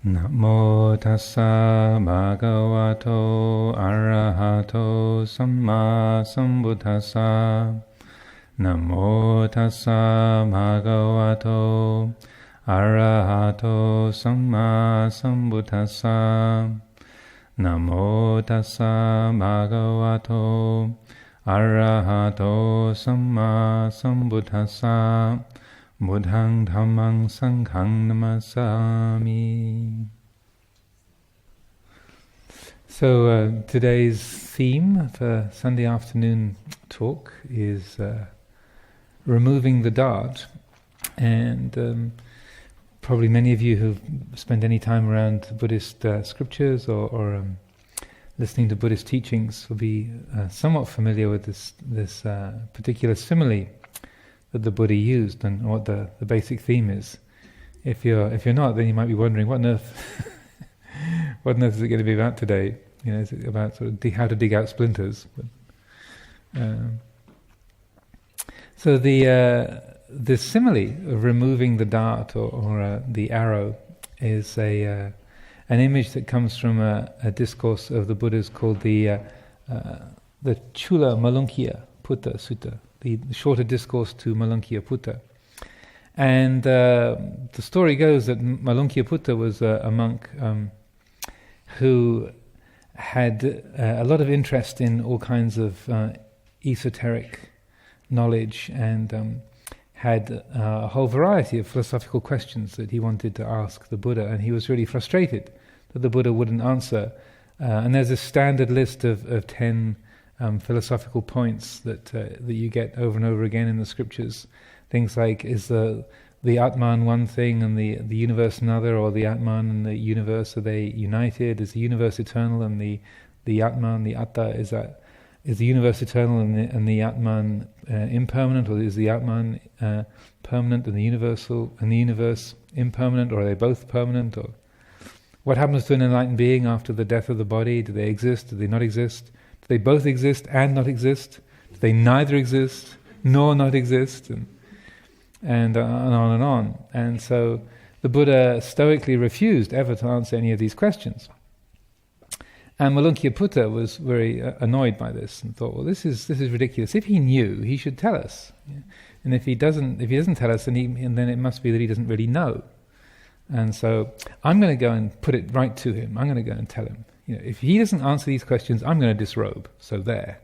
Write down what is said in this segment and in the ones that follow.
Namo tassa bhagavato arahato samma sambuddhassa. Namo tassa bhagavato arahato samma sambuddhassa. Namo tassa bhagavato arahato samma sambuddhassa. Buddhang dhammang sanghang namasami. So today's theme for Sunday afternoon talk is removing the dart, and probably many of you who've spent any time around Buddhist scriptures or listening to Buddhist teachings will be somewhat familiar with this particular simile that the Buddha used and what the basic theme is. If you're not, then you might be wondering what on earth is it going to be about today? You know, is it about sort of how to dig out splinters? So the simile of removing the dart or the arrow is an image that comes from a discourse of the Buddhas called the Chula Malunkiya Putta Sutta, the shorter discourse to Malunkiya Putta. And the story goes that Malunkiya Putta was a monk who had a lot of interest in all kinds of esoteric knowledge and had a whole variety of philosophical questions that he wanted to ask the Buddha, and he was really frustrated that the Buddha wouldn't answer. And there's a standard list of 10 philosophical points that you get over and over again in the scriptures. Things like, is the Atman one thing and the universe another, or the Atman and the universe, are they united? Is the universe eternal and the Atman, the Atta, is the universe eternal and the Atman impermanent, or is the Atman permanent and the universe impermanent, or are they both permanent? Or what happens to an enlightened being after the death of the body? Do they exist? Do they not exist? Do they both exist and not exist? Do they neither exist nor not exist? And on and on. And so the Buddha stoically refused ever to answer any of these questions. And Malunkiya Putta was very annoyed by this and thought, well, this is ridiculous. If he knew, he should tell us. And if he doesn't tell us, then it must be that he doesn't really know. And so I'm going to go and put it right to him. I'm going to go and tell him. You know, if he doesn't answer these questions, I'm going to disrobe. So there.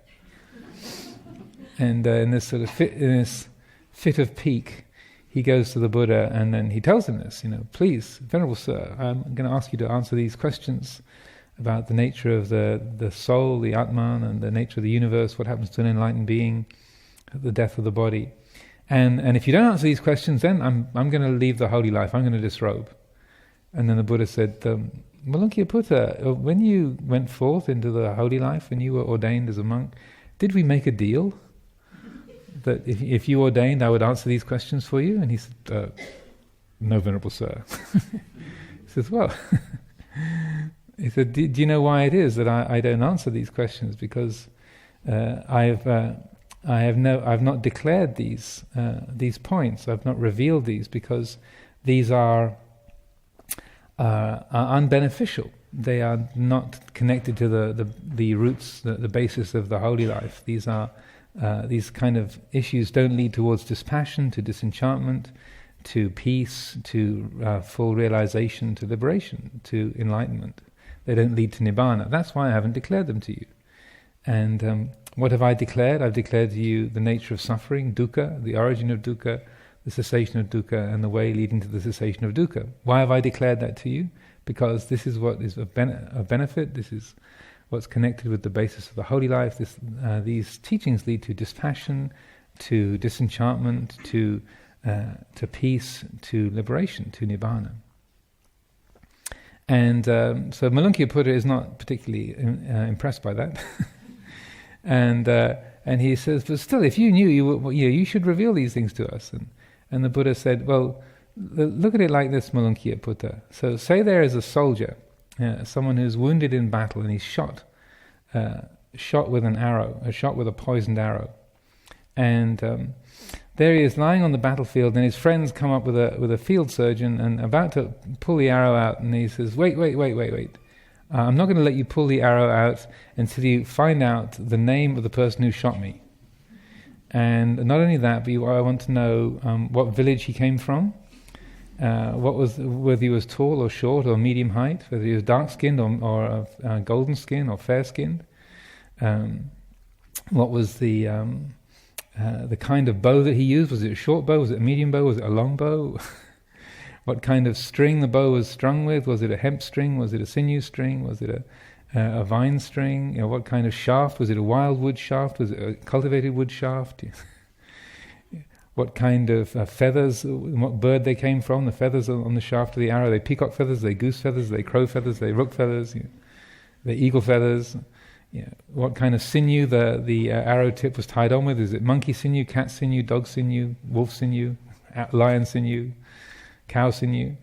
And in this sort of fit of pique, he goes to the Buddha and then he tells him this. You know, please, Venerable Sir, I'm going to ask you to answer these questions about the nature of the soul, the Atman, and the nature of the universe. What happens to an enlightened being at the death of the body? And if you don't answer these questions, then I'm going to leave the holy life. I'm going to disrobe. And then the Buddha said, Malunkiya Putta, when you went forth into the holy life, when you were ordained as a monk, did we make a deal that if you ordained, I would answer these questions for you? And he said, no, Venerable Sir. He says, well, he said, do you know why it is that I don't answer these questions? Because I've not declared these points. I've not revealed these because these are unbeneficial. They are not connected to the roots, the basis of the holy life. These kind of issues don't lead towards dispassion, to disenchantment, to peace, to full realization, to liberation, to enlightenment. They don't lead to nibbana. That's why I haven't declared them to you. And what have I declared? I've declared to you the nature of suffering, dukkha, the origin of dukkha, the cessation of dukkha, and the way leading to the cessation of dukkha. Why have I declared that to you? Because this is what is of benefit. This is what's connected with the basis of the holy life. These teachings lead to dispassion, to disenchantment, to peace, to liberation, to nibbana. And so Malunkiya Putta is not particularly impressed by that. And he says, but still, if you knew, you should reveal these things to us. And the Buddha said, well, look at it like this, Malunkiya Putta. So say there is a soldier, someone who's wounded in battle, and he's shot with an arrow, shot with a poisoned arrow. And there he is lying on the battlefield, and his friends come up with a field surgeon and about to pull the arrow out, and he says, wait. I'm not going to let you pull the arrow out until you find out the name of the person who shot me. And not only that, but I want to know what village he came from, whether he was tall or short or medium height, whether he was dark-skinned or golden skin or fair-skinned. What was the kind of bow that he used? Was it a short bow? Was it a medium bow? Was it a long bow? What kind of string the bow was strung with? Was it a hemp string? Was it a sinew string? Was it a vine string? What kind of shaft? Was it a wild wood shaft? Was it a cultivated wood shaft? What kind of feathers? What bird they came from? The feathers on the shaft of the arrow? Are they peacock feathers? Are they goose feathers? Are they crow feathers? Are they rook feathers? Are they eagle feathers? What kind of sinew the arrow tip was tied on with? Is it monkey sinew, cat sinew, dog sinew, wolf sinew, lion sinew, cow sinew?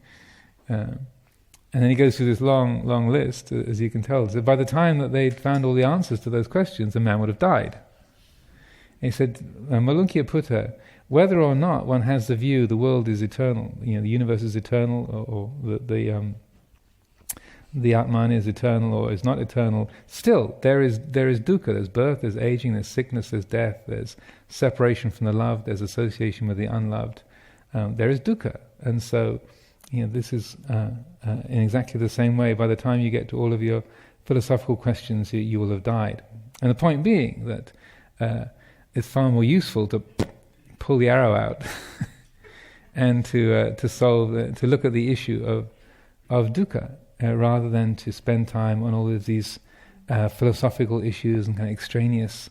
And then he goes through this long list, as you can tell. So by the time that they'd found all the answers to those questions, the man would have died. And he said, Malunkyya Putta, whether or not one has the view the world is eternal, the universe is eternal, or the Atman is eternal or is not eternal, still there is dukkha, there's birth, there's aging, there's sickness, there's death, there's separation from the loved, there's association with the unloved. There is dukkha. And so, this is in exactly the same way. By the time you get to all of your philosophical questions, you will have died. And the point being that it's far more useful to pull the arrow out and to look at the issue of dukkha, rather than to spend time on all of these philosophical issues and kind of extraneous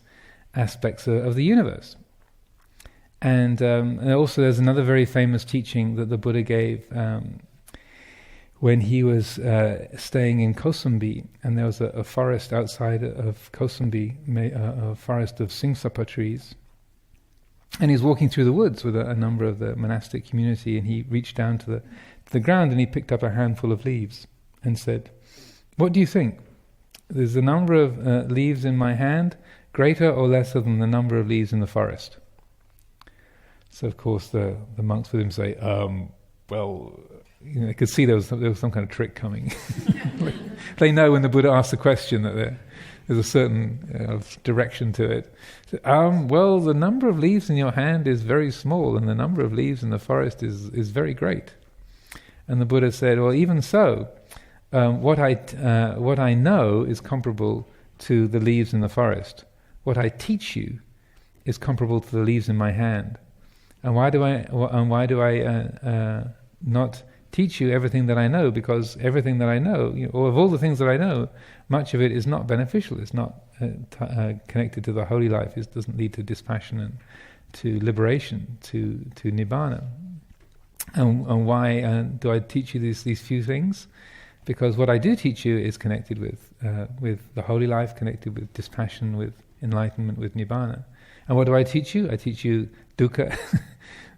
aspects of the universe. And also there's another very famous teaching that the Buddha gave when he was staying in Kosambi, and there was a forest outside of Kosambi, a forest of singsapa trees. And he was walking through the woods with a number of the monastic community, and he reached down to the ground and he picked up a handful of leaves and said, "What do you think? Is the number of leaves in my hand greater or lesser than the number of leaves in the forest?" So of course the monks with him say, well, they could see there was some kind of trick coming. They know when the Buddha asks a question that there's a certain direction to it. So, well, the number of leaves in your hand is very small, and the number of leaves in the forest is very great. And the Buddha said, well, even so, what I know is comparable to the leaves in the forest. What I teach you is comparable to the leaves in my hand. And why do I not teach you everything that I know? Because everything that I know, or of all the things that I know, much of it is not beneficial. It's not connected to the holy life. It doesn't lead to dispassion and to liberation, to nibbana. And why do I teach you these few things? Because what I do teach you is connected with the holy life, connected with dispassion, with enlightenment, with nibbana. And what do I teach you? I teach you dukkha,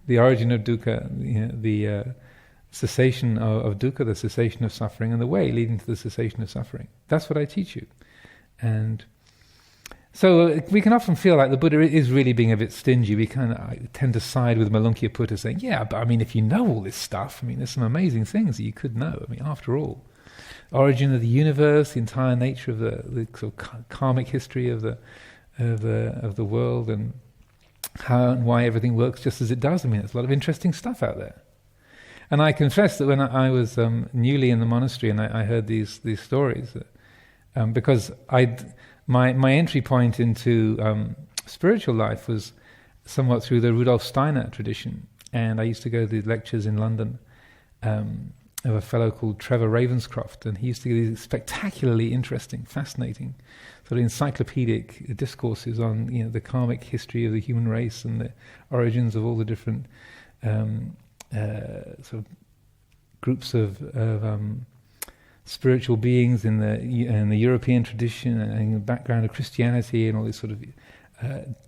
the origin of dukkha, the cessation of dukkha, the cessation of suffering, and the way leading to the cessation of suffering. That's what I teach you. And so we can often feel like the Buddha is really being a bit stingy. We kind of tend to side with Malunkyya Putta, saying, yeah, but I mean, if you know all this stuff, I mean, there's some amazing things that you could know. I mean, after all, origin of the universe, the entire nature of the sort of karmic history of the world, and how and why everything works just as it does. I mean, there's a lot of interesting stuff out there. And I confess that when I was newly in the monastery and I heard these stories, because my entry point into spiritual life was somewhat through the Rudolf Steiner tradition, and I used to go to the lectures in London of a fellow called Trevor Ravenscroft, and he used to give these spectacularly interesting, fascinating, sort of encyclopedic discourses on the karmic history of the human race and the origins of all the different sort of groups of spiritual beings in the European tradition and the background of Christianity and all these sort of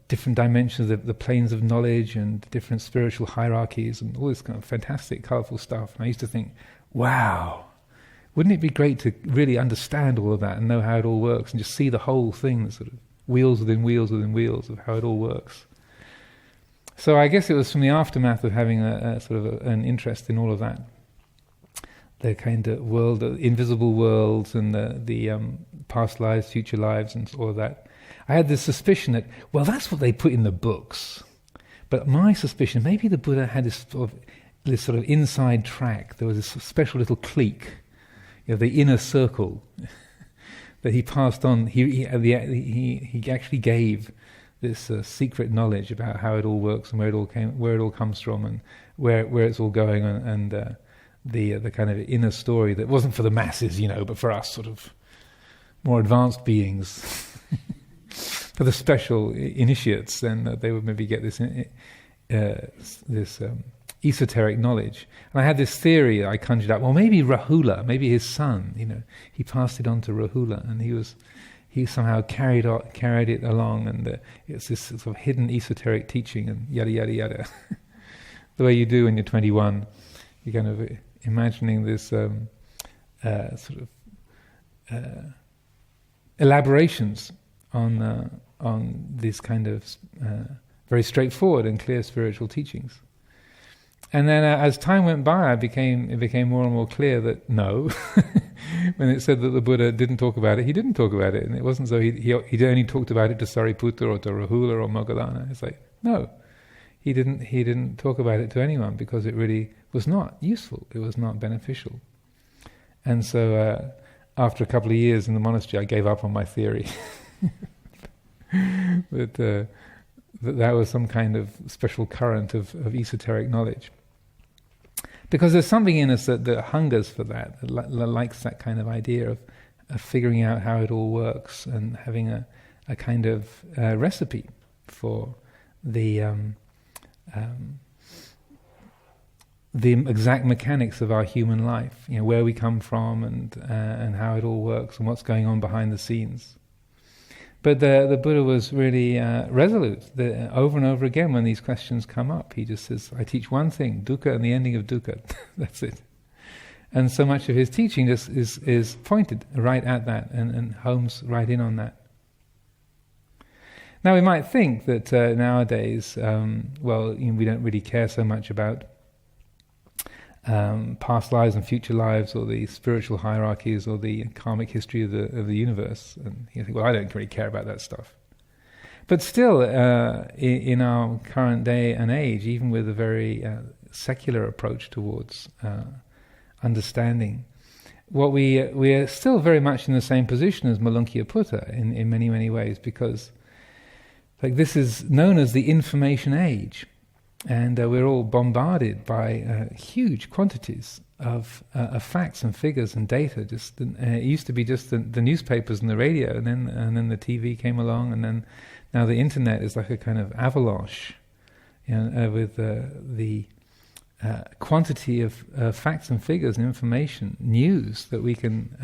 different dimensions of the planes of knowledge and different spiritual hierarchies and all this kind of fantastic, colourful stuff. And I used to think, wow, wouldn't it be great to really understand all of that and know how it all works and just see the whole thing, the sort of wheels within wheels within wheels of how it all works. So I guess it was from the aftermath of having a sort of an interest in all of that, the kind of world, invisible worlds, and the past lives, future lives, and all of that. I had this suspicion that, well, that's what they put in the books. But my suspicion, maybe the Buddha had this sort of inside track. There was this special little clique, the inner circle, that he passed on. He actually gave this secret knowledge about how it all works and where it all comes from, and where it's all going, and the kind of inner story that wasn't for the masses, but for us sort of more advanced beings. For the special initiates, then they would maybe get this esoteric knowledge. And I had this theory I conjured up. Well, maybe Rahula, maybe his son. He passed it on to Rahula, and he somehow carried it along, and it's this sort of hidden esoteric teaching, and yada yada yada. The way you do when you're 21, you're kind of imagining this sort of elaborations on these kind of very straightforward and clear spiritual teachings. And then as time went by, it became more and more clear that no, when it said that the Buddha didn't talk about it, he didn't talk about it. And it wasn't so he only talked about it to Sariputta or to Rahula or Moggallana. It's like, no, he didn't talk about it to anyone because it really was not useful. It was not beneficial. And so after a couple of years in the monastery, I gave up on my theory. that was some kind of special current of esoteric knowledge. Because there's something in us that hungers for that likes that kind of idea of figuring out how it all works and having a kind of recipe for the exact mechanics of our human life, where we come from and how it all works and what's going on behind the scenes. But the Buddha was really resolute. Over and over again when these questions come up, he just says, I teach one thing, dukkha and the ending of dukkha. That's it. And so much of his teaching just is pointed right at that and homes right in on that. Now we might think that nowadays, we don't really care so much about past lives and future lives, or the spiritual hierarchies, or the karmic history of the universe, and you think, well, I don't really care about that stuff. But still, in our current day and age, even with a very secular approach towards understanding, we are still very much in the same position as Malunkyaputta in many, many ways, because this is known as the information age. And we're all bombarded by huge quantities of facts and figures and data. It used to be just the newspapers and the radio, and then the TV came along, and then now the internet is like a kind of avalanche, with the quantity of facts and figures and information, news that we can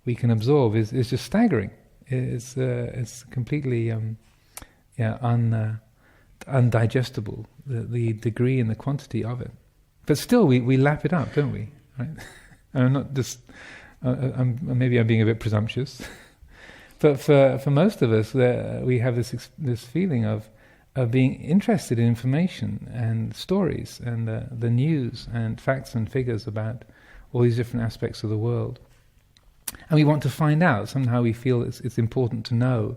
absorb is just staggering. It's completely undigestible, the degree and the quantity of it. But still, we lap it up, don't we? Right? I'm not just. Maybe I'm being a bit presumptuous, but for most of us, we have this feeling of being interested in information and stories and the news and facts and figures about all these different aspects of the world, and we want to find out. Somehow, we feel it's important to know,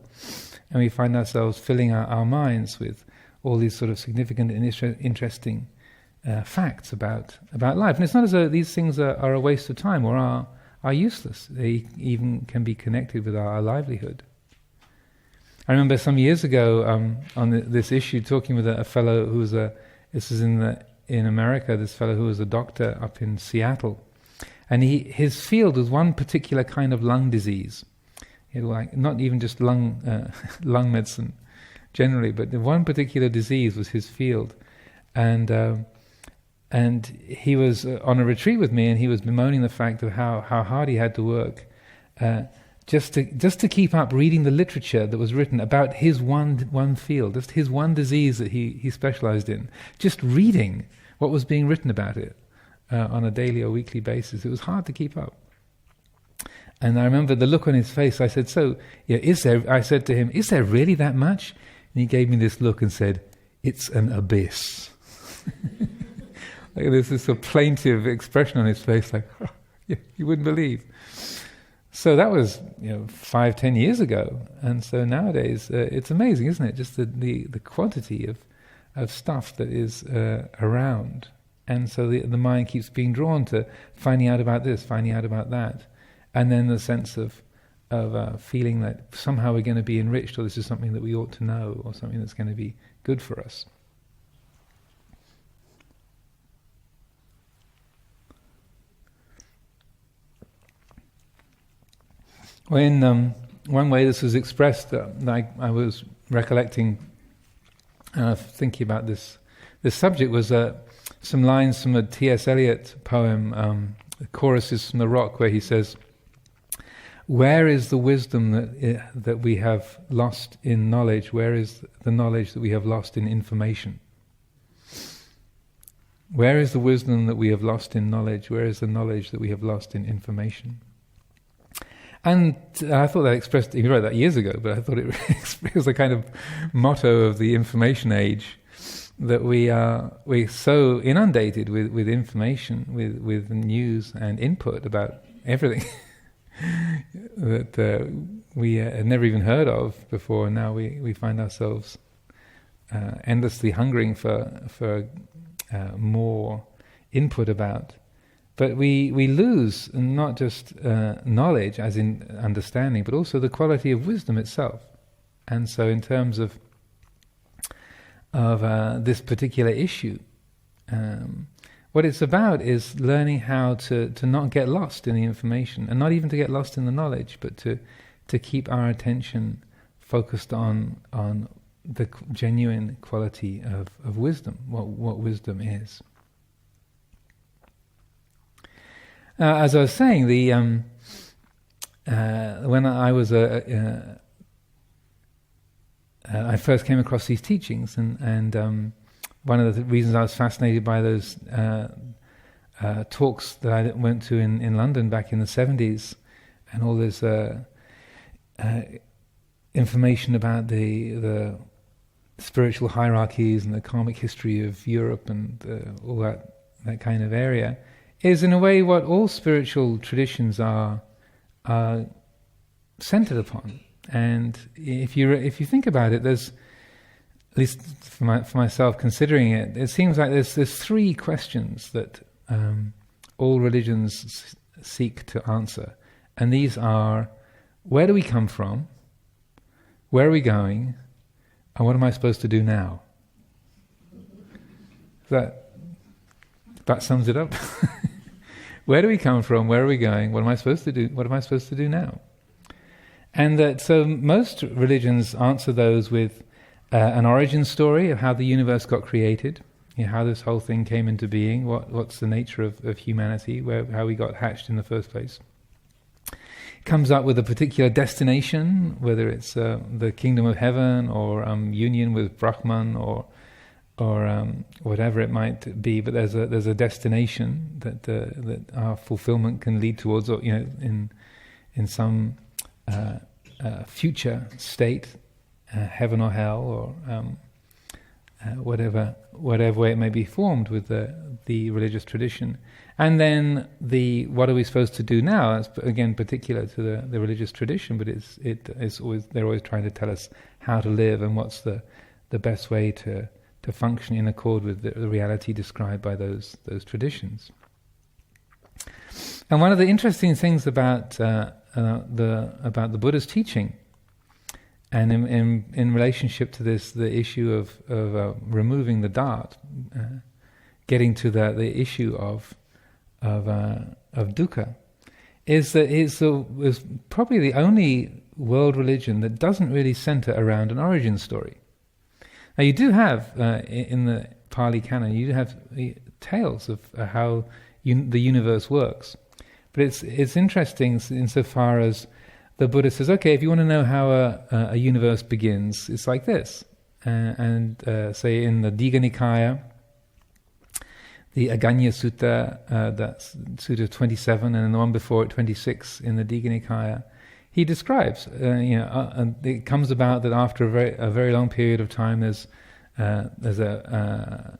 and we find ourselves filling our minds with all these sort of significant and interesting facts about life. And it's not as though these things are a waste of time or are useless. They even can be connected with our livelihood. I remember some years ago on this issue talking with a fellow who was this is in America, this fellow who was a doctor up in Seattle. And his field was one particular kind of lung disease. Not even just lung medicine generally, but the one particular disease was his field, and he was on a retreat with me, and he was bemoaning the fact of how hard he had to work just to keep up reading the literature that was written about his one field, just his one disease that he specialized in. Just reading what was being written about it on a daily or weekly basis. It was hard to keep up. And I remember the look on his face. I said, I said to him, is there really that much? And he gave me this look and said, it's an abyss. Like there's this sort of plaintive expression on his face, like, oh, you wouldn't believe. So that was 5-10 years ago, and so nowadays it's amazing, isn't it? Just the quantity of stuff that is around, and so the mind keeps being drawn to finding out about this, finding out about that, and then the sense of feeling that somehow we're going to be enriched, or this is something that we ought to know, or something that's going to be good for us. When one way this was expressed, I was recollecting, thinking about this subject, was some lines from a T.S. Eliot poem, Choruses from the Rock, where he says, "Where is the wisdom that we have lost in knowledge? Where is the knowledge that we have lost in information? Where is the wisdom that we have lost in knowledge? Where is the knowledge that we have lost in information?" And I thought that expressed, he wrote that years ago, but I thought it was a kind of motto of the information age, that we're so inundated with information, with news and input about everything that we had never even heard of before, and now we find ourselves endlessly hungering for more input about. But we lose not just knowledge, as in understanding, but also the quality of wisdom itself. And so in terms of this particular issue, what it's about is learning how to not get lost in the information, and not even to get lost in the knowledge, but to keep our attention focused on the genuine quality of wisdom, what wisdom is. As I was saying, when I was I first came across these teachings, and one of the reasons I was fascinated by those talks that I went to in London back in the 70s, and all this information about the spiritual hierarchies and the karmic history of Europe and all that kind of area, is in a way what all spiritual traditions are centered upon. And if you think about it, there's, at least for myself considering it, it seems like there's three questions that all religions seek to answer, and these are: where do we come from? Where are we going? And what am I supposed to do now? That sums it up. Where do we come from? Where are we going? What am I supposed to do? What am I supposed to do now? And so most religions answer those with an origin story of how the universe got created, how this whole thing came into being, what's the nature of humanity, how we got hatched in the first place. It comes up with a particular destination, whether it's the kingdom of heaven or union with Brahman or whatever it might be, but there's a destination that our fulfillment can lead towards, or in some future state, heaven or hell, or whatever way it may be formed with the religious tradition. And then what are we supposed to do now? That's again particular to the religious tradition, but it's always, they're always trying to tell us how to live and what's the best way to function in accord with the reality described by those traditions. And one of the interesting things about the Buddha's teaching, and in relationship to this, the issue of removing the dart, getting to the issue of dukkha, is that it's probably the only world religion that doesn't really center around an origin story. Now you do have, in the Pali Canon, you do have tales of how the universe works. But it's interesting insofar as the Buddha says, okay, if you want to know how a universe begins, it's like this. And say in the Digha Nikaya, the Aganya Sutta, that's Sutta 27, and the one before it, 26, in the Digha Nikaya, he describes, and it comes about that after a very long period of time, there's there's a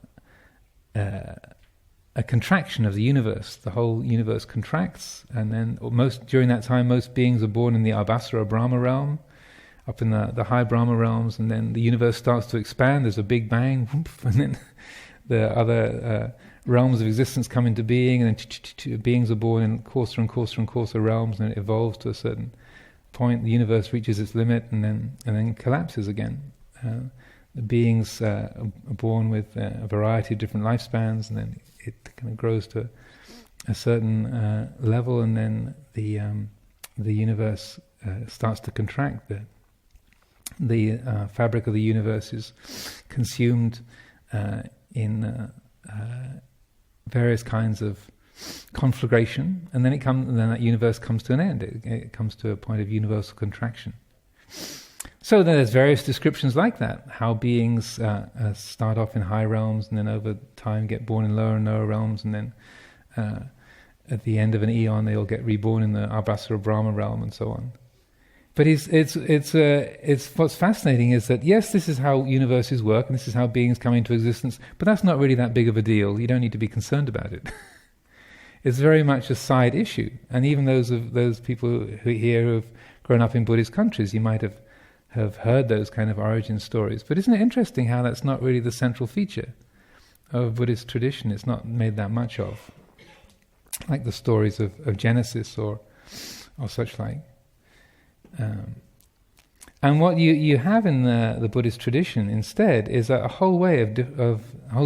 contraction of the universe. The whole universe contracts, and then during that time, most beings are born in the Abhasara Brahma realm, up in the high Brahma realms, and then the universe starts to expand. There's a big bang, and then the other realms of existence come into being, and then beings are born in coarser and coarser and coarser realms, and it evolves to a certain point. The universe reaches its limit, and then collapses again. The beings are born with a variety of different lifespans, and then it kind of grows to a certain level, and then the universe starts to contract. The fabric of the universe is consumed in various kinds of conflagration, and then that universe comes to an end. It comes to a point of universal contraction. So there's various descriptions like that, how beings start off in high realms and then over time get born in lower and lower realms, and then at the end of an eon they all get reborn in the Abhasara Brahma realm and so on. But it's what's fascinating is that yes, this is how universes work and this is how beings come into existence, but that's not really that big of a deal. You don't need to be concerned about it. It's very much a side issue, and even those people who have grown up in Buddhist countries, you might have heard those kind of origin stories. But isn't it interesting how that's not really the central feature of Buddhist tradition? It's not made that much of, like the stories of Genesis or such like. And what you have in the Buddhist tradition instead is a whole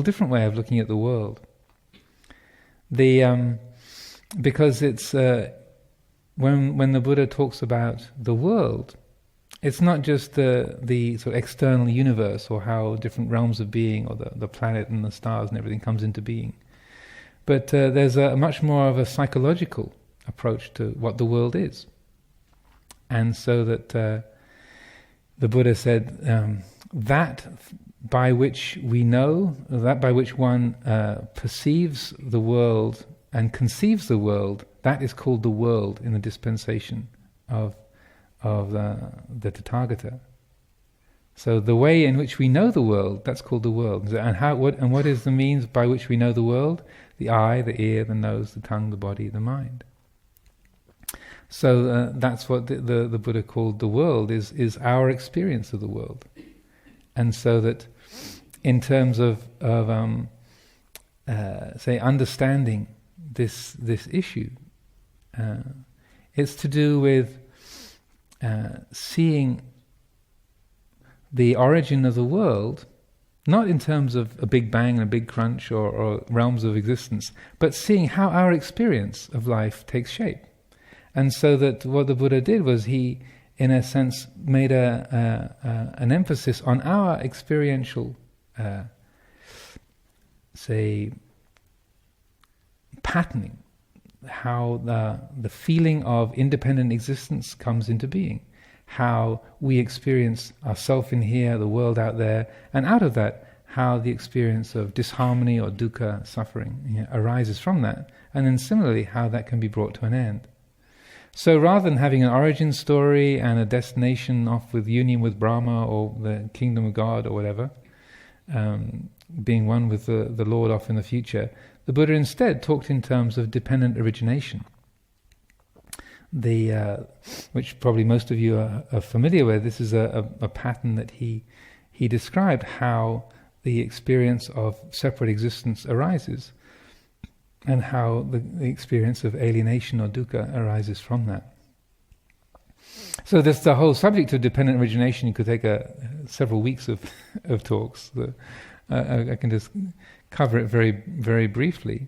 different way of looking at the world. Because it's when the Buddha talks about the world, it's not just the sort of external universe or how different realms of being or the planet and the stars and everything comes into being. But there's a much more of a psychological approach to what the world is. And so that the Buddha said that by which we know, that by which one perceives the world and conceives the world, that is called the world in the dispensation of the Tathagata. So the way in which we know the world, that's called the world. And what is the means by which we know the world? The eye, the ear, the nose, the tongue, the body, the mind. So that's what the Buddha called the world, is our experience of the world. And so that in terms of say understanding this issue, it's to do with seeing the origin of the world, not in terms of a big bang and a big crunch or realms of existence, but seeing how our experience of life takes shape. And so that what the Buddha did was he, in a sense, made an emphasis on our experiential, say, patterning, how the feeling of independent existence comes into being, how we experience ourself in here, the world out there, and out of that, how the experience of disharmony or dukkha, suffering, arises from that, and then similarly how that can be brought to an end. So rather than having an origin story and a destination off with union with Brahma or the kingdom of God or whatever, being one with the Lord off in the future, the Buddha instead talked in terms of dependent origination. Which probably most of you are familiar with. This is a pattern that he described, how the experience of separate existence arises, and how the experience of alienation or dukkha arises from that. So this the whole subject of dependent origination. You could take several weeks of talks. I can just cover it very, very briefly.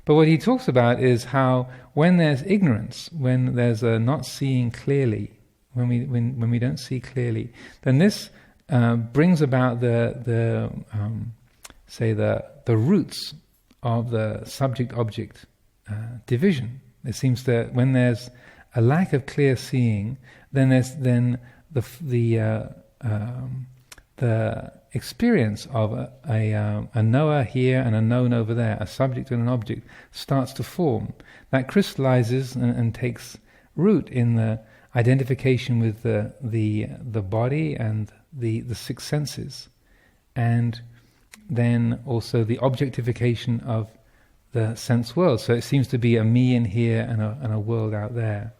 But what he talks about is how when there's ignorance, when there's a not seeing clearly, when we don't see clearly, then this brings about the roots of the subject-object division. It seems that when there's a lack of clear seeing, then there's the experience of a knower here and a known over there, a subject and an object, starts to form. That crystallizes and takes root in the identification with the body and the six senses, and then also the objectification of the sense world. So it seems to be a me in here and a world out there.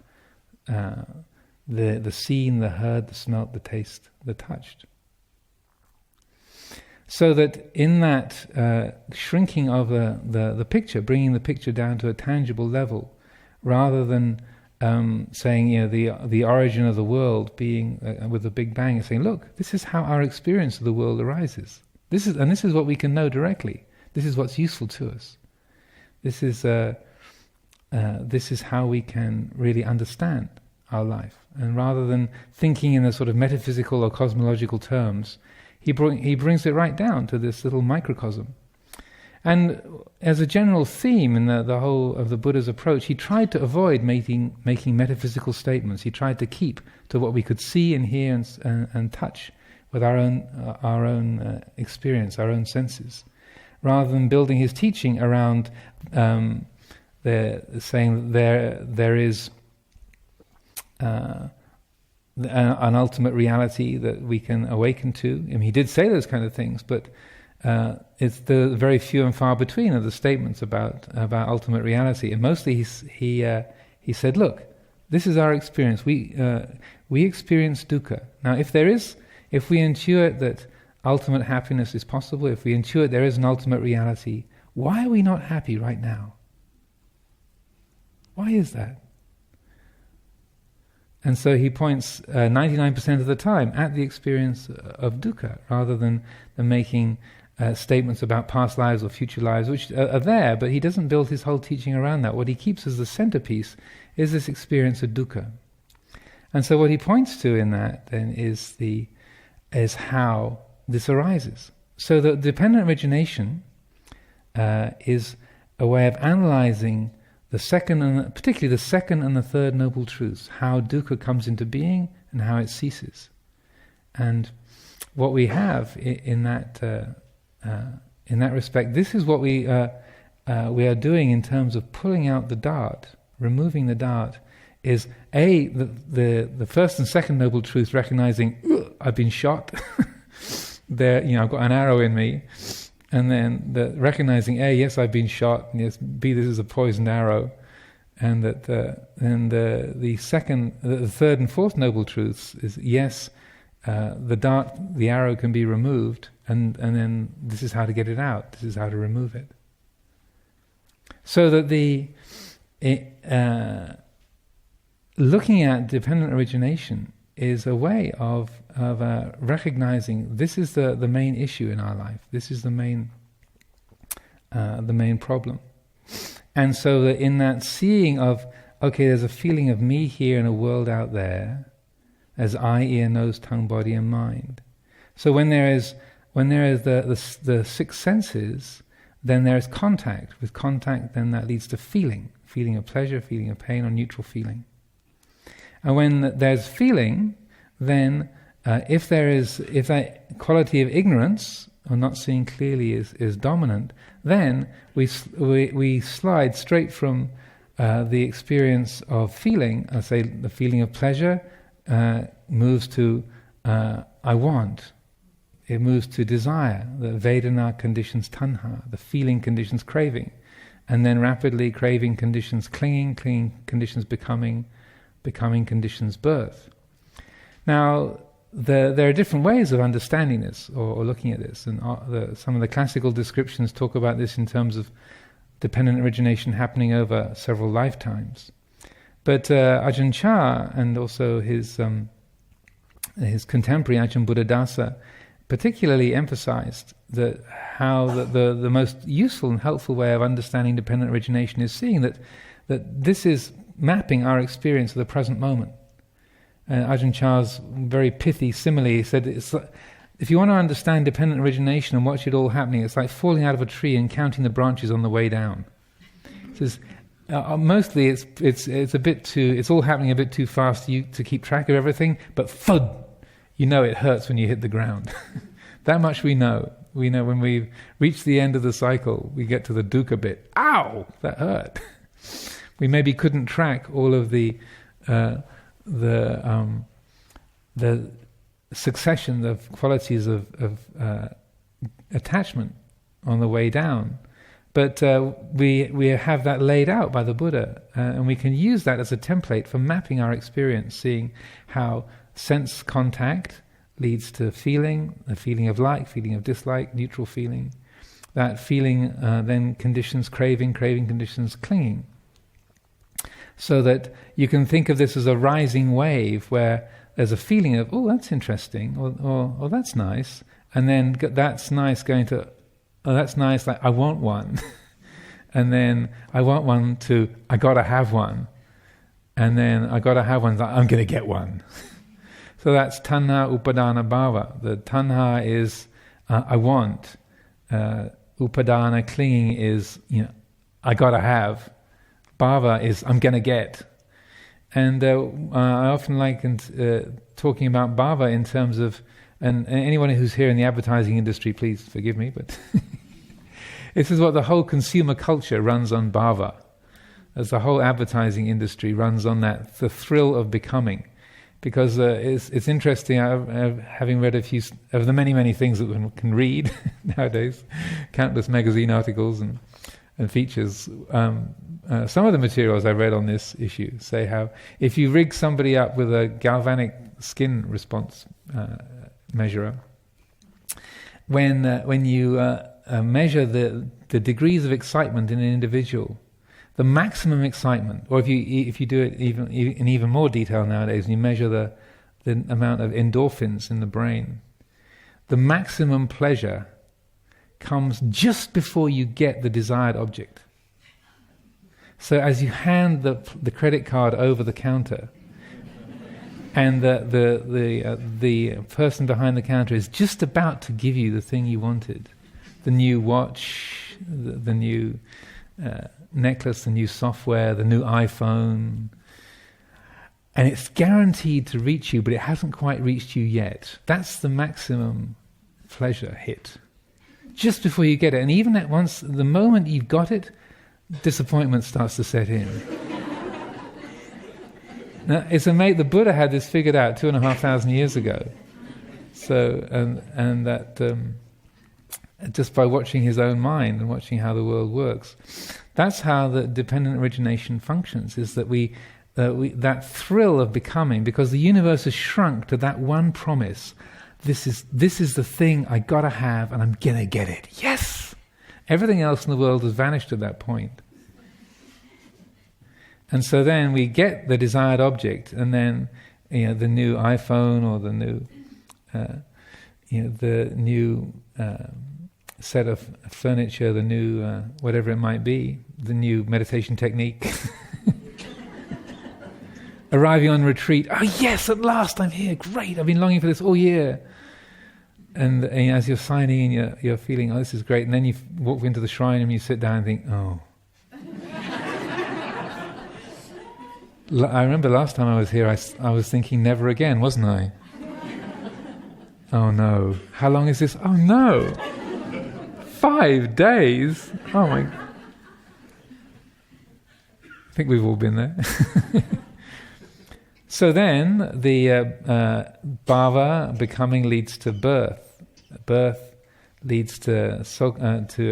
The seen, the heard, the smelt, the taste, the touched. So that in that shrinking of the picture, bringing the picture down to a tangible level, rather than saying, the origin of the world being with the Big Bang, and saying, look, this is how our experience of the world arises. This is what we can know directly. This is what's useful to us. This is how we can really understand our life. And rather than thinking in the sort of metaphysical or cosmological terms, he brings it right down to this little microcosm. And as a general theme in the whole of the Buddha's approach, he tried to avoid making metaphysical statements. He tried to keep to what we could see and hear and touch with our own experience, our own senses, rather than building his teaching around saying there is an ultimate reality that we can awaken to. I mean, he did say those kind of things, but it's the very few and far between of the statements about ultimate reality. And mostly he said, look, this is our experience. We experience dukkha. Now, if we intuit that ultimate happiness is possible, if we intuit there is an ultimate reality, why are we not happy right now? Why is that? And so he points 99% of the time at the experience of dukkha, rather than making statements about past lives or future lives, which are there, but he doesn't build his whole teaching around that. What he keeps as the centerpiece is this experience of dukkha. And so what he points to in that then is how this arises. So that dependent origination is a way of analyzing particularly the second and the third noble truths, how dukkha comes into being and how it ceases. And what we have in that respect, this is what we are doing in terms of pulling out the dart, removing the dart, is the first and second noble truth, recognizing I've been shot. I've got an arrow in me. And then recognizing, A, yes, I've been shot, and yes, B, this is a poisoned arrow, and that the third and fourth noble truths is, yes, the arrow can be removed, and then this is how to get it out. This is how to remove it. So that looking at dependent origination is a way of recognizing this is the main issue in our life. This is the main problem. And so that in that seeing of, okay, there's a feeling of me here and a world out there, as eye, ear, nose, tongue, body, and mind. So when there is the six senses, then there is contact. With contact, then that leads to feeling of pleasure, feeling of pain, or neutral feeling. And when there's feeling, then if that quality of ignorance or not seeing clearly is dominant, then we slide straight from the experience of feeling. I say the feeling of pleasure moves to I want. It moves to desire. The Vedana conditions tanha. The feeling conditions craving, and then rapidly craving conditions clinging conditions becoming conditions birth. Now, there are different ways of understanding this or looking at this, and some of the classical descriptions talk about this in terms of dependent origination happening over several lifetimes. But Ajahn Chah and also his contemporary Ajahn Buddhadasa particularly emphasized that how the most useful and helpful way of understanding dependent origination is seeing that this is mapping our experience of the present moment. Ajahn Chah's very pithy simile, he said, if you want to understand dependent origination and watch it all happening, it's like falling out of a tree and counting the branches on the way down. He says, mostly it's all happening a bit too fast to keep track of everything, but thud, you know it hurts when you hit the ground. That much we know. We know when we reach the end of the cycle, we get to the dukkha bit. Ow! That hurt. We maybe couldn't track all of the succession of qualities of attachment on the way down. But we have that laid out by the Buddha, and we can use that as a template for mapping our experience, seeing how sense contact leads to feeling, a feeling of like, feeling of dislike, neutral feeling. That feeling then conditions craving, craving conditions clinging. So that you can think of this as a rising wave where there's a feeling of, oh, that's interesting, or that's nice, and then that's nice going to, oh, that's nice, like, I want one. And then I want one to, I gotta have one. And then I gotta have one, like, I'm gonna get one. So that's tanha upadana bhava. The tanha is, I want. Upadana, clinging, is, I gotta have. Bhava is, I'm gonna get. And I often like talking about bhava in terms of, and anyone who's here in the advertising industry, please forgive me, but this is what the whole consumer culture runs on, bhava. As the whole advertising industry runs on that, the thrill of becoming. Because it's interesting, having read a few of the many things that one can read nowadays, countless magazine articles and features. Some of the materials I read on this issue say how if you rig somebody up with a galvanic skin response measurer, when you measure the degrees of excitement in an individual, the maximum excitement, or if you do it in even more detail nowadays, and you measure the amount of endorphins in the brain, the maximum pleasure comes just before you get the desired object. So as you hand the credit card over the counter, and the person behind the counter is just about to give you the thing you wanted, the new watch, the new necklace, the new software, the new iPhone, and it's guaranteed to reach you, but it hasn't quite reached you yet. That's the maximum pleasure hit. Just before you get it, and even at once, the moment you've got it, disappointment starts to set in. Now, it's amazing. The Buddha had this figured out 2,500 years ago. So, and that just by watching his own mind and watching how the world works, that's how the dependent origination functions. Is that we that thrill of becoming, because the universe has shrunk to that one promise. This is the thing I gotta have, and I'm gonna get it. Yes! Everything else in the world has vanished at that point. And so then we get the desired object, and then the new iPhone, or the new set of furniture, the new whatever it might be, the new meditation technique. Arriving on retreat, oh yes, at last I'm here, great, I've been longing for this all year. And as you're signing in, you're feeling, oh, this is great. And then you walk into the shrine and you sit down and think, oh. I remember last time I was here, I was thinking, never again, wasn't I? Oh no. How long is this? Oh no. 5 days? Oh my. I think we've all been there. So then, the bhava, becoming, leads to birth. Birth leads to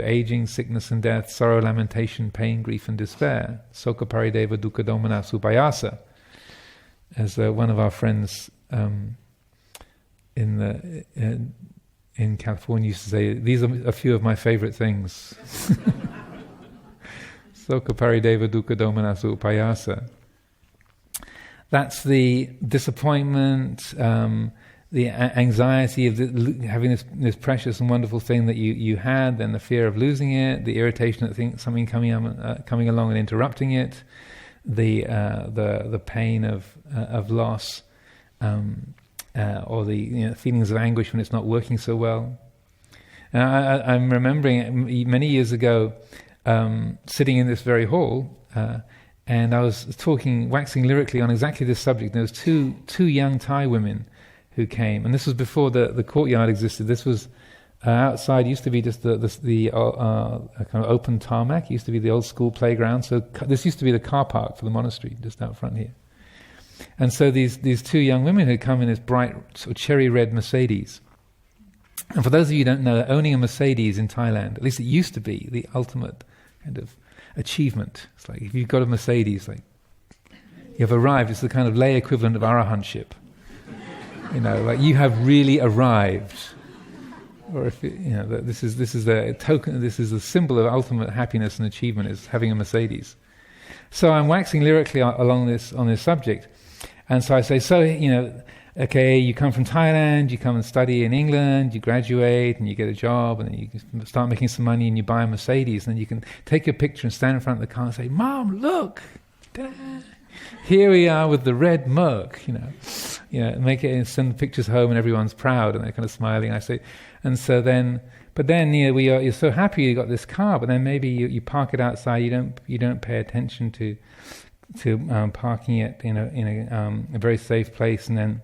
aging, sickness and death, sorrow, lamentation, pain, grief and despair. Soka parideva dukkha domana supayasa. As one of our friends in California used to say, these are a few of my favorite things. Soka parideva dukkha domana supayasa. That's the disappointment, the anxiety of having this precious and wonderful thing that you had, then the fear of losing it, the irritation at something coming along and interrupting it, the pain of loss, or the feelings of anguish when it's not working so well. And I'm remembering many years ago, sitting in this very hall. And I was waxing lyrically on exactly this subject. There was two young Thai women who came, and this was before the courtyard existed. This was outside. Used to be just the kind of open tarmac. It used to be the old school playground. So this used to be the car park for the monastery, just out front here. And so these two young women had come in this bright sort of cherry red Mercedes, And for those of you who don't know, owning a Mercedes in Thailand, at least it used to be the ultimate kind of achievement. It's like if you've got a Mercedes, like you've arrived. It's the kind of lay equivalent of arahantship. Like you have really arrived. Or if this is a token. This is a symbol of ultimate happiness and achievement, is having a Mercedes. So I'm waxing lyrically on this subject, and so I say, okay, you come from Thailand, you come and study in England, you graduate and you get a job, and then you start making some money and you buy a Mercedes, and then you can take your picture and stand in front of the car and say, "Mom, look, Dad, here we are with the red Merc," make it and send the pictures home, and everyone's proud and they're kind of smiling. I say, and so then, but then you're so happy you got this car, but then maybe you park it outside. You don't pay attention to parking it in a very safe place, and then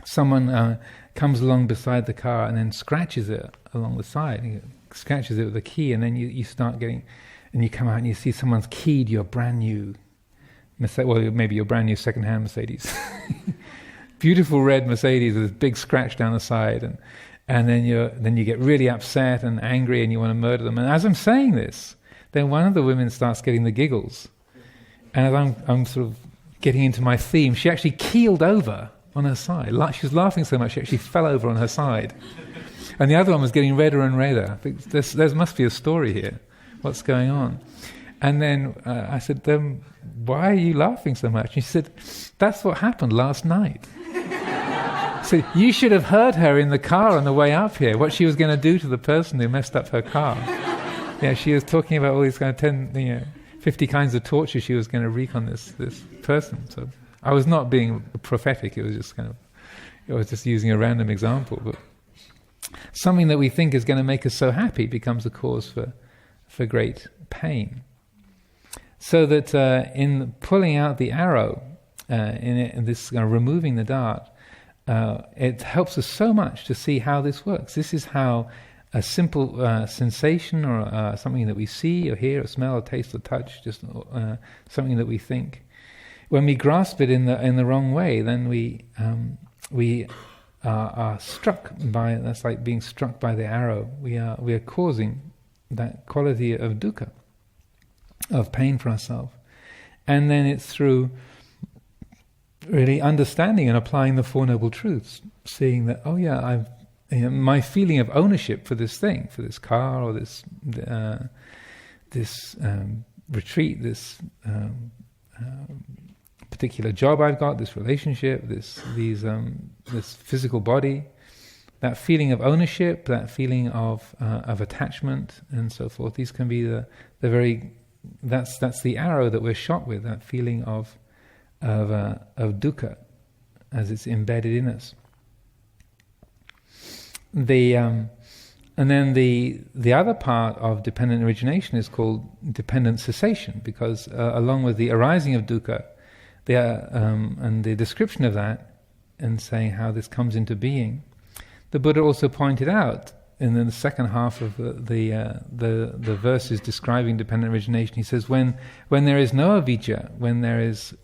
someone comes along beside the car and then scratches it along the side. Scratches it with a key, and then you start getting, and you come out and you see someone's keyed your brand new maybe your brand new second-hand Mercedes. Beautiful red Mercedes with a big scratch down the side, and then you get really upset and angry and you want to murder them. And as I'm saying this, then one of the women starts getting the giggles. And as I'm sort of getting into my theme, she actually keeled over on her side. She was laughing so much she actually fell over on her side. And the other one was getting redder and redder. I think there must be a story here. What's going on? And then I said, "Why are you laughing so much?" And she said, "That's what happened last night." So you should have heard her in the car on the way up here, what she was going to do to the person who messed up her car. She was talking about all these kind of 50 kinds of torture she was going to wreak on this person. So I was not being prophetic, it was just using a random example. But something that we think is going to make us so happy becomes a cause for great pain. So that in pulling out the arrow, in this removing the dart, it helps us so much to see how this works. This is how a simple sensation or something that we see or hear or smell or taste or touch, just something that we think, when we grasp it in the wrong way, then we are struck by. That's like being struck by the arrow. We are causing that quality of dukkha, of pain for ourselves, and then it's through really understanding and applying the Four Noble Truths, seeing that my feeling of ownership for this thing, for this car or this retreat, this particular job I've got, this relationship, this physical body, that feeling of ownership, that feeling of attachment, and so forth. These can be that's the arrow that we're shot with. That feeling of dukkha, as it's embedded in us. And then the other part of dependent origination is called dependent cessation, because along with the arising of dukkha, and the description of that, and saying how this comes into being, the Buddha also pointed out in the second half of the verses describing dependent origination. He says, when there is no avijja, when there is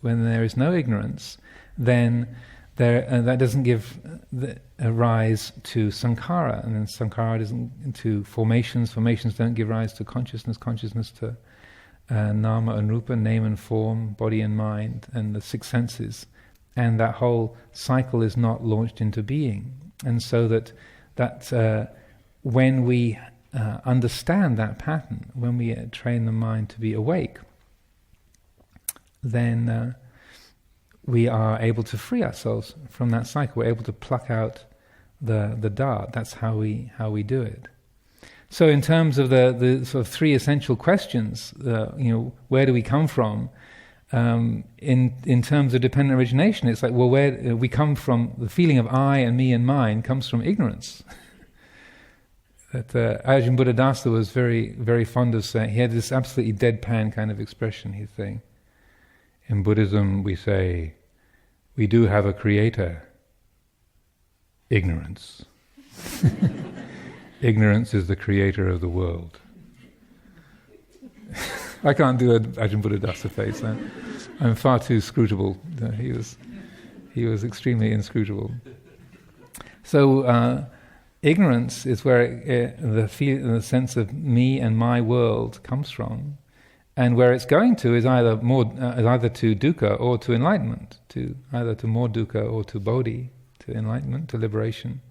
no ignorance, then that doesn't give a rise to sankhara, and then sankhara doesn't to formations. Formations don't give rise to consciousness. Consciousness to nama and rupa, name and form, body and mind, and the six senses, and that whole cycle is not launched into being. And so that when we understand that pattern, when we train the mind to be awake, then we are able to free ourselves from that cycle. We're able to pluck out the dart. That's how we do it. So in terms of the sort of three essential questions, where do we come from? In terms of dependent origination, it's like, well, where we come from, the feeling of I and me and mine comes from ignorance. That Ajahn Buddhadasa was very, very fond of saying. He had this absolutely deadpan kind of expression. He'd say, in Buddhism we say, we do have a creator, ignorance. Ignorance is the creator of the world. I can't do an Ajahn Buddhadasa face. I'm far too scrutable. He was extremely inscrutable. So ignorance is where the sense of me and my world comes from, and where it's going to is either to dukkha or to enlightenment, either to more dukkha or to bodhi, to enlightenment, to liberation.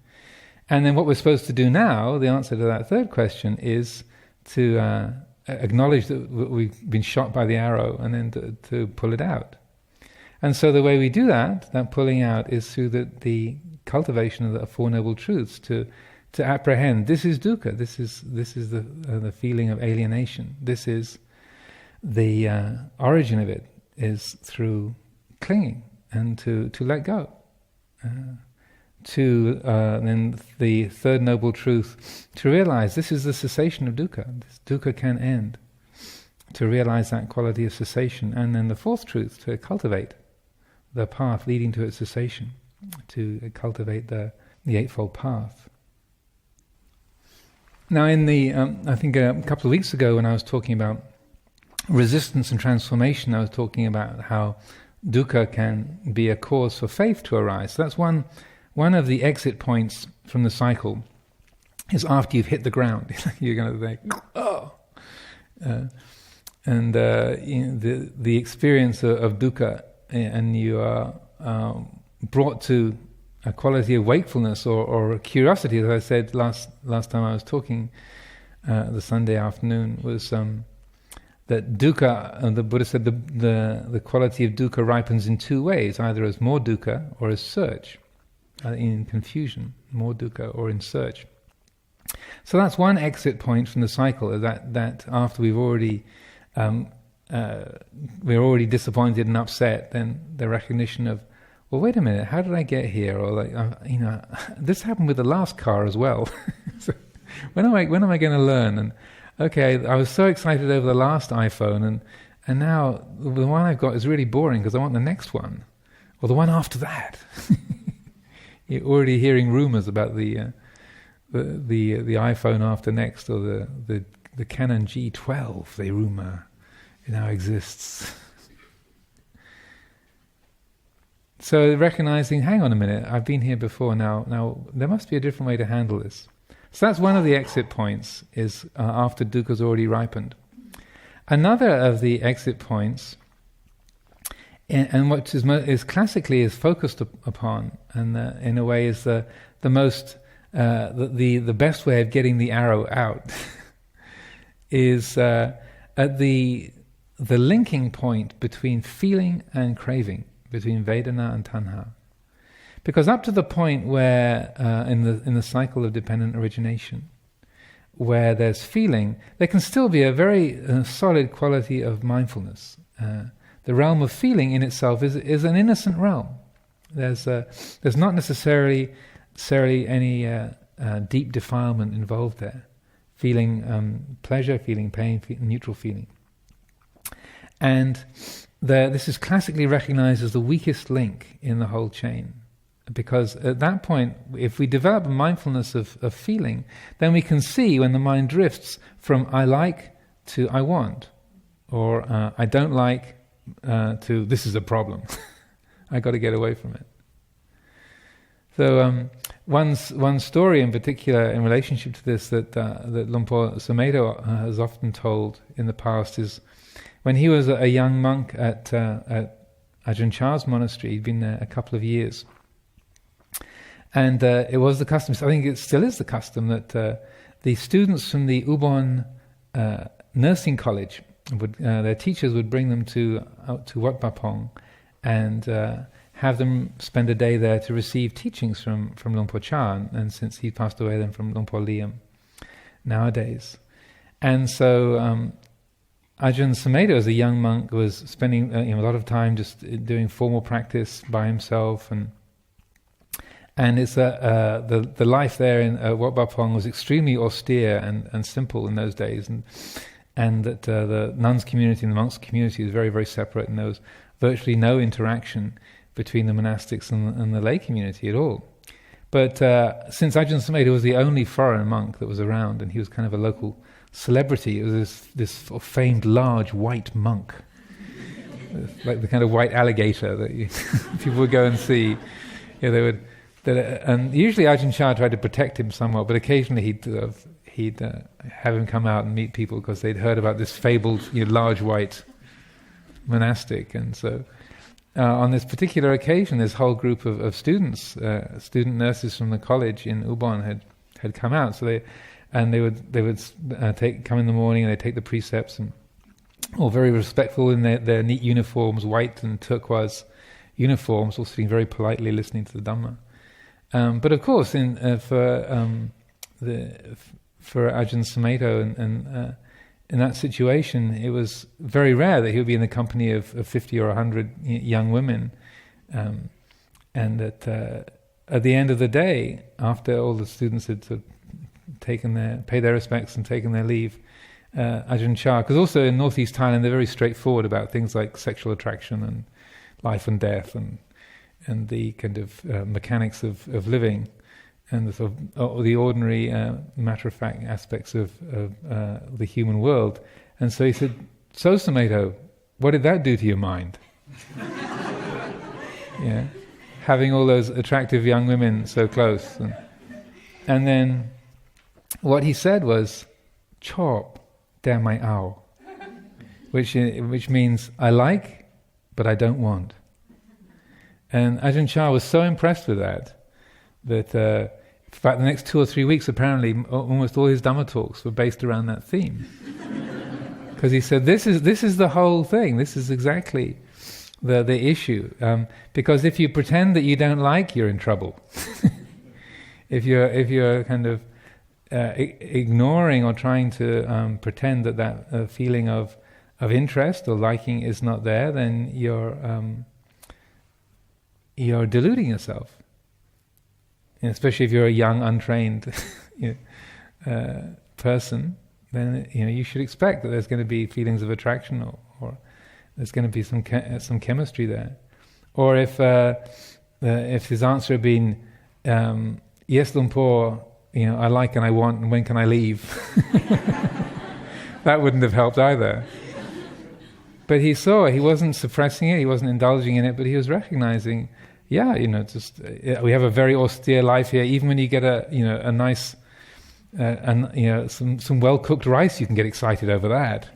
And then what we're supposed to do now, the answer to that third question, is to acknowledge that we've been shot by the arrow, and then to pull it out. And so the way we do that pulling out, is through the cultivation of the Four Noble Truths, to apprehend this is dukkha, this is the feeling of alienation, this is the origin of it is through clinging, and to let go. Then the third noble truth, to realize this is the cessation of dukkha. This dukkha can end. To realize that quality of cessation. And then the fourth truth, to cultivate the path leading to its cessation, to cultivate the Eightfold Path. Now in I think a couple of weeks ago when I was talking about resistance and transformation, I was talking about how dukkha can be a cause for faith to arise. So that's one of the exit points from the cycle, is after you've hit the ground. You're going to think, oh! The experience of dukkha, and you are brought to a quality of wakefulness or curiosity, as I said last time I was talking, the Sunday afternoon, was that dukkha, the Buddha said the quality of dukkha ripens in two ways, either as more dukkha or as search, in confusion, more dukkha or in search. So that's one exit point from the cycle, that after we're already disappointed and upset, then the recognition of, well, wait a minute, how did I get here? Or this happened with the last car as well. So when am I going to learn? And okay, I was so excited over the last iPhone, and now the one I've got is really boring because I want the next one, or the one after that. You're already hearing rumors about the iPhone after next, or the Canon G12. They rumor it now exists. So recognizing, hang on a minute, I've been here before. Now there must be a different way to handle this. So that's one of the exit points, is after dukkha's already ripened. Another of the exit points, and what is classically is focused upon, and in a way is the most the best way of getting the arrow out, is at the linking point between feeling and craving, between Vedana and Tanha. Because up to the point where, in the cycle of dependent origination, where there's feeling, there can still be a very solid quality of mindfulness. The realm of feeling in itself is an innocent realm. There's not necessarily any deep defilement involved there. Feeling pleasure, feeling pain, neutral feeling. And this is classically recognized as the weakest link in the whole chain. Because at that point, if we develop a mindfulness of feeling, then we can see when the mind drifts from I like to I want, or I don't like to this is a problem. I got to get away from it. So one story in particular in relationship to this that Lumpur Sumedho has often told in the past is when he was a young monk at Ajahn Chah's monastery. He'd been there a couple of years. And it was the custom, I think it still is the custom, that the students from the Ubon nursing college, their teachers would bring them to Wat Bapong and have them spend a day there to receive teachings from Lumpur Chah, and since he passed away then from Lumpur Liam nowadays. And so Ajahn Sumedho, as a young monk, was spending a lot of time just doing formal practice by himself, and it's the life there in Wat Bapong was extremely austere and simple in those days, and that the nuns community and the monks community was very, very separate, and there was virtually no interaction between the monastics and the lay community at all. But since Ajahn Sumedho was the only foreign monk that was around, and he was kind of a local celebrity, it was this famed large white monk, like the kind of white alligator that people would go and see. They would and usually Ajahn Chah tried to protect him somewhat, but occasionally he'd have him come out and meet people because they'd heard about this fabled large white monastic. And so on this particular occasion, this whole group of students, student nurses from the college in Ubon had come out. So they would come in the morning and they'd take the precepts, and all very respectful in their neat uniforms, white and turquoise uniforms, all sitting very politely listening to the Dhamma. But of course, for Ajahn Sumedho and in that situation, it was very rare that he would be in the company of 50 or 100 young women, and that at the end of the day, after all the students had sort of paid their respects and taken their leave, Ajahn Chah, because also in northeast Thailand they're very straightforward about things like sexual attraction and life and death and the kind of mechanics of living, and the sort of the ordinary matter-of-fact aspects of the human world. And so he said, "So Sumedho, what did that do to your mind?" Yeah, having all those attractive young women so close. And then what he said was, "Chop, da mai ao," which means I like, but I don't want. And Ajahn Chah was so impressed with that in fact the next 2 or 3 weeks apparently almost all his Dhamma talks were based around that theme. Because he said this is the whole thing, this is exactly the issue. Because if you pretend that you don't like, you're in trouble. if you're kind of ignoring or trying to pretend that feeling of interest or liking is not there, then you're deluding yourself. And especially if you're a young, untrained person, then you should expect that there's going to be feelings of attraction, or there's going to be some chemistry there. Or if his answer had been yes, Lumpur, I like and I want, and when can I leave? That wouldn't have helped either. But he wasn't suppressing it, he wasn't indulging in it, but he was recognizing, we have a very austere life here. Even when you get a nice, some well-cooked rice, you can get excited over that.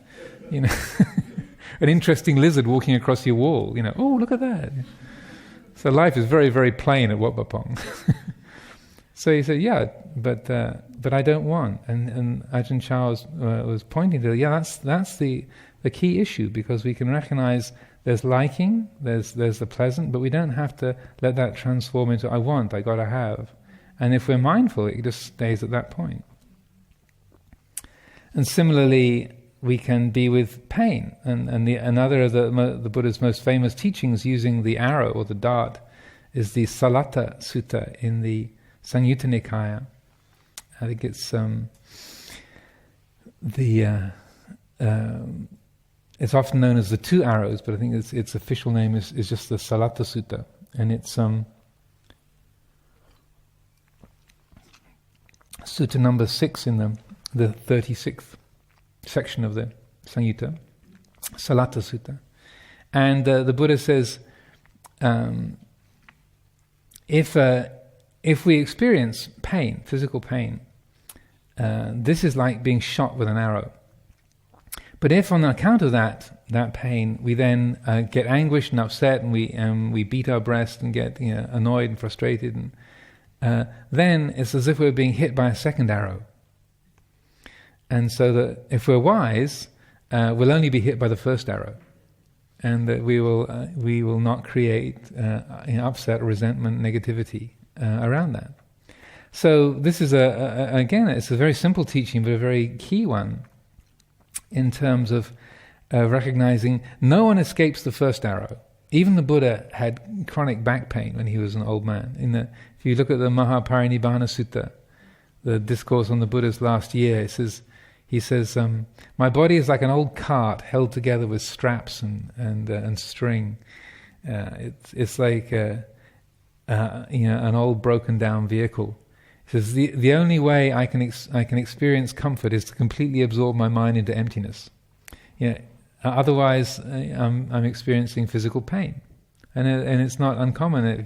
An interesting lizard walking across your wall. Oh, look at that. So life is very, very plain at Wat Pah Pong. So he said, but I don't want. And Ajahn Chah was pointing to, that's the key issue, because we can recognize there's liking, there's the pleasant, but we don't have to let that transform into I want, I gotta have. And if we're mindful, it just stays at that point. And similarly, we can be with pain. And another of the Buddha's most famous teachings using the arrow or the dart is the Salatta Sutta in the Samyutta Nikaya. I think it's it's often known as the two arrows, but I think its official name is just the Salatta Sutta, and it's Sutta number 6 in the 36th section of the Samyutta, Salatta Sutta. And the Buddha says, if we experience pain, physical pain, this is like being shot with an arrow. But if on account of that pain, we then get anguished and upset, and we beat our breast and get annoyed and frustrated, and then it's as if we're being hit by a second arrow. And so that if we're wise, we'll only be hit by the first arrow, and that we will not create upset, resentment, negativity around that. So this is again, it's a very simple teaching, but a very key one in terms of recognizing no one escapes the first arrow. Even the Buddha had chronic back pain when he was an old man. If you look at the Mahaparinibbana Sutta, the discourse on the Buddha's last year, he says, my body is like an old cart held together with straps and string. It's like an old broken down vehicle. He says the only way I can experience comfort is to completely absorb my mind into emptiness. Otherwise, I'm experiencing physical pain. And it's not uncommon. If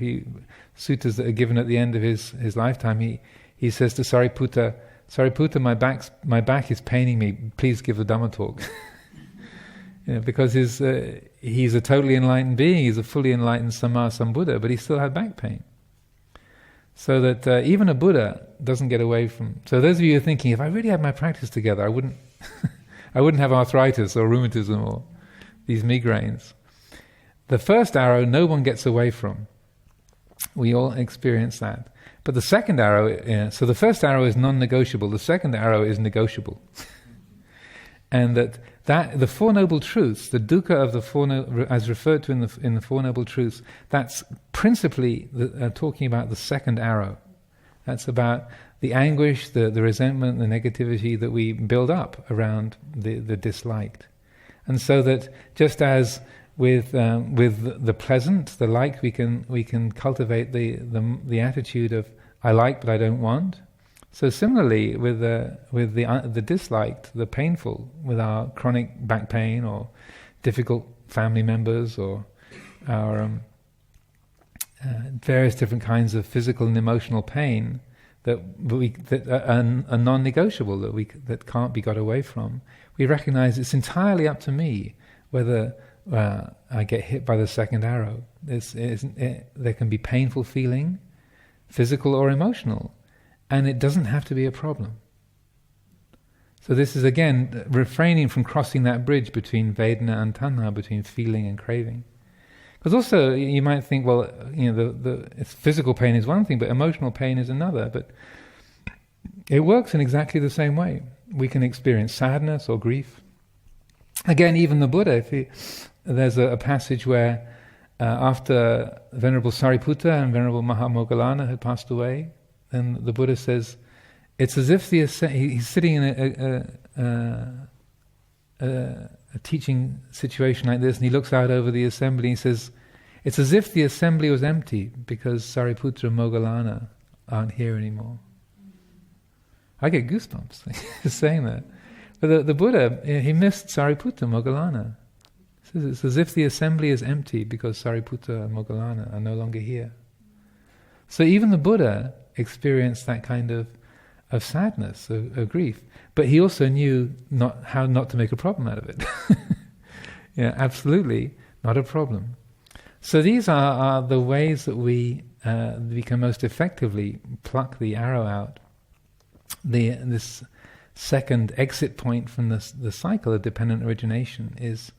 suttas that are given at the end of his lifetime, he says to Sariputta, my back is paining me. Please give the Dhamma talk. Because he's a totally enlightened being. He's a fully enlightened Samma Sambuddha, but he still had back pain. So that even a Buddha doesn't get away from. So those of you who are thinking, if I really had my practice together, I wouldn't have arthritis or rheumatism or these migraines. The first arrow, no one gets away from. We all experience that. But the second arrow, so the first arrow is non-negotiable. The second arrow is negotiable. And that the Four Noble Truths, the dukkha of the as referred to in the Four Noble Truths, that's principally talking about the second arrow. That's about the anguish, the resentment, the negativity that we build up around the disliked. And so that just as with the pleasant, the like, we can cultivate the attitude of I like but I don't want. So similarly with the disliked, the painful, with our chronic back pain or difficult family members or our various different kinds of physical and emotional pain that are non-negotiable, that can't be got away from. We recognize it's entirely up to me whether I get hit by the second arrow. There can be painful feeling, physical or emotional, and it doesn't have to be a problem. So this is again refraining from crossing that bridge between Vedana and Tanha, between feeling and craving. Because also you might think, well, the physical pain is one thing, but emotional pain is another. But it works in exactly the same way. We can experience sadness or grief. Again, even the Buddha, there's a passage where after Venerable Sariputta and Venerable Mahamoggallana had passed away, then the Buddha says, it's as if he's sitting in a teaching situation like this, and he looks out over the assembly and he says, it's as if the assembly was empty because Sariputta and Moggallana aren't here anymore. I get goosebumps saying that. But the Buddha, he missed Sariputta and Moggallana. He says it's as if the assembly is empty because Sariputta and Moggallana are no longer here. So even the Buddha experienced that kind of sadness, of grief. But he also knew how not to make a problem out of it. Absolutely not a problem. So these are the ways that we can most effectively pluck the arrow out. This second exit point from the cycle of dependent origination is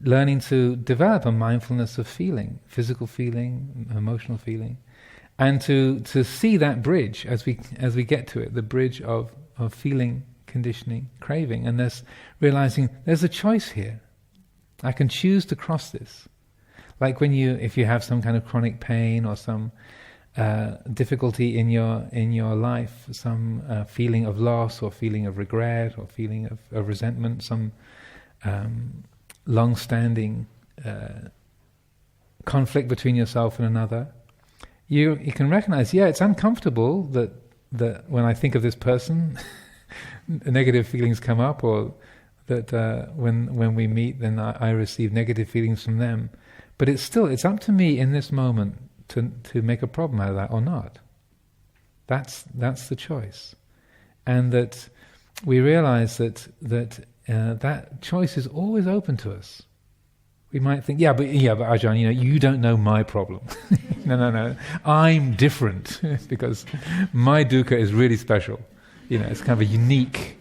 learning to develop a mindfulness of feeling, physical feeling, emotional feeling, and to see that bridge as we get to it, the bridge of feeling, conditioning, craving, and there's realizing there's a choice here. I can choose to cross this. Like if you have some kind of chronic pain or some difficulty in your life, some feeling of loss or feeling of regret or feeling of resentment, some long-standing conflict between yourself and another, you can recognize, it's uncomfortable that when I think of this person, negative feelings come up, or that when we meet, then I receive negative feelings from them. But it's up to me in this moment to make a problem out of that or not. That's the choice, and that we realize that choice is always open to us. We might think, but Ajahn, you don't know my problem. No, I'm different because my dukkha is really special. It's kind of a unique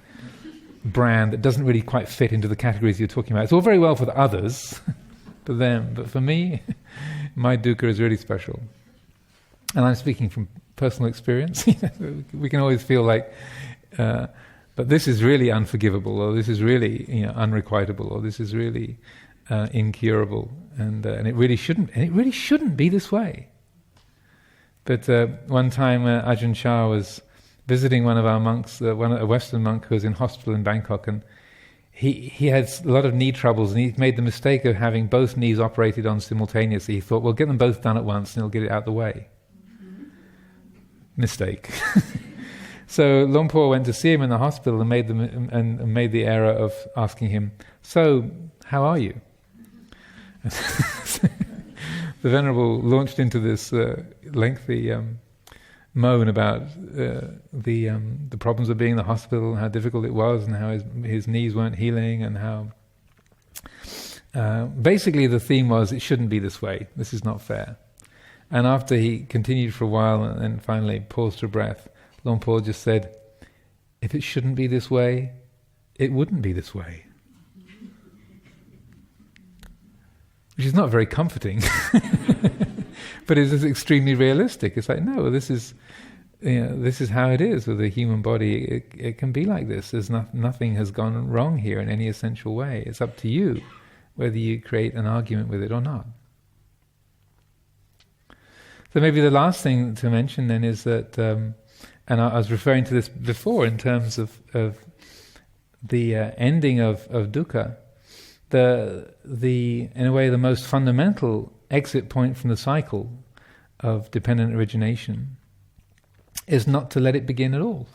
brand that doesn't really quite fit into the categories you're talking about. It's all very well for the others, for them, but for me, my dukkha is really special. And I'm speaking from personal experience. We can always feel like, but this is really unforgivable, or this is really unrequitable, or this is really incurable, and it really shouldn't be this way. But one time Ajahn Chah was visiting one of our monks, a Western monk who was in hospital in Bangkok, and he had a lot of knee troubles, and he made the mistake of having both knees operated on simultaneously. He thought, we'll get them both done at once and he'll get it out of the way. Mistake. So Luang Por went to see him in the hospital and made the error of asking him, so how are you? the Venerable launched into this lengthy moan about the problems of being in the hospital, how difficult it was, and how his knees weren't healing, and how basically the theme was, it shouldn't be this way, this is not fair. And after he continued for a while and then finally paused for breath, Luang Por just said, if it shouldn't be this way, it wouldn't be this way. Which is not very comforting, but it is extremely realistic. It's like, no, this is how it is with the human body. It can be like this. There's nothing has gone wrong here in any essential way. It's up to you whether you create an argument with it or not. So maybe the last thing to mention then is that, and I was referring to this before in terms of the ending of dukkha, in a way the most fundamental exit point from the cycle of dependent origination is not to let it begin at all.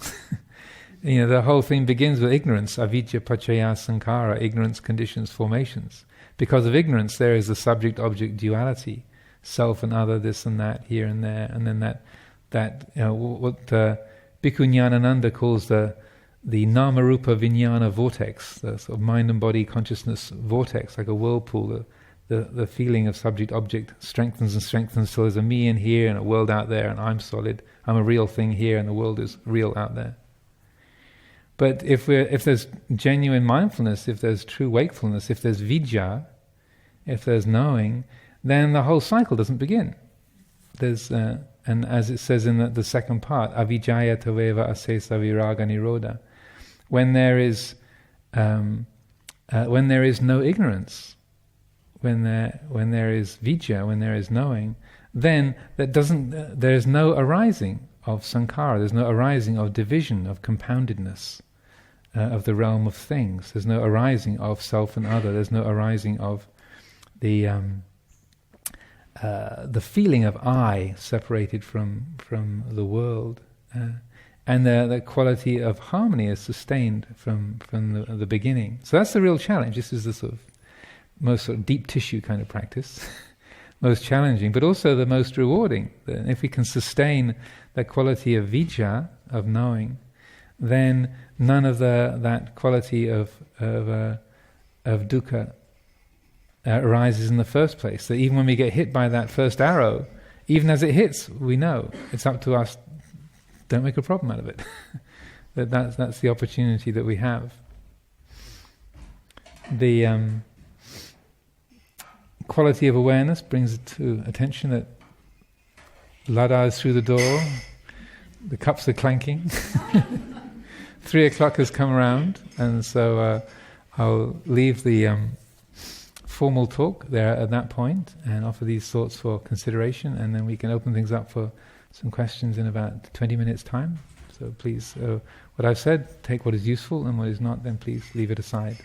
The whole thing begins with ignorance, avidya paccaya sankhara, ignorance conditions formations. Because of ignorance there is the subject-object duality, self and other, this and that, here and there, and then that what Bhikkhu Jnanananda calls the nama-rupa vijnana vortex, the sort of mind and body consciousness vortex, like a whirlpool. The feeling of subject-object strengthens and strengthens till there's a me in here and a world out there, and I'm solid, I'm a real thing here and the world is real out there. But if there's genuine mindfulness, if there's true wakefulness, if there's vidya, if there's knowing, then the whole cycle doesn't begin. There's and as it says in the second part, avijjaya taveva asesa viraga nirodha, when there is no ignorance, when there is vidya, when there is knowing, then there is no arising of sankhara. There's no arising of division, of compoundedness, of the realm of things. There's no arising of self and other. There's no arising of the feeling of I separated from the world, and the quality of harmony is sustained from the beginning. So that's the real challenge. This is the sort of most sort of deep tissue kind of practice, most challenging, but also the most rewarding. If we can sustain that quality of vijja, of knowing, then none of that quality of dukkha arises in the first place. So even when we get hit by that first arrow, even as it hits, we know it's up to us. Don't make a problem out of it. that's the opportunity that we have. The quality of awareness brings it to attention that Lada is through the door, the cups are clanking, 3 o'clock has come around, and so I'll leave the formal talk there at that point and offer these thoughts for consideration, and then we can open things up for some questions in about 20 minutes time. So please, what I've said, take what is useful, and what is not, then please leave it aside.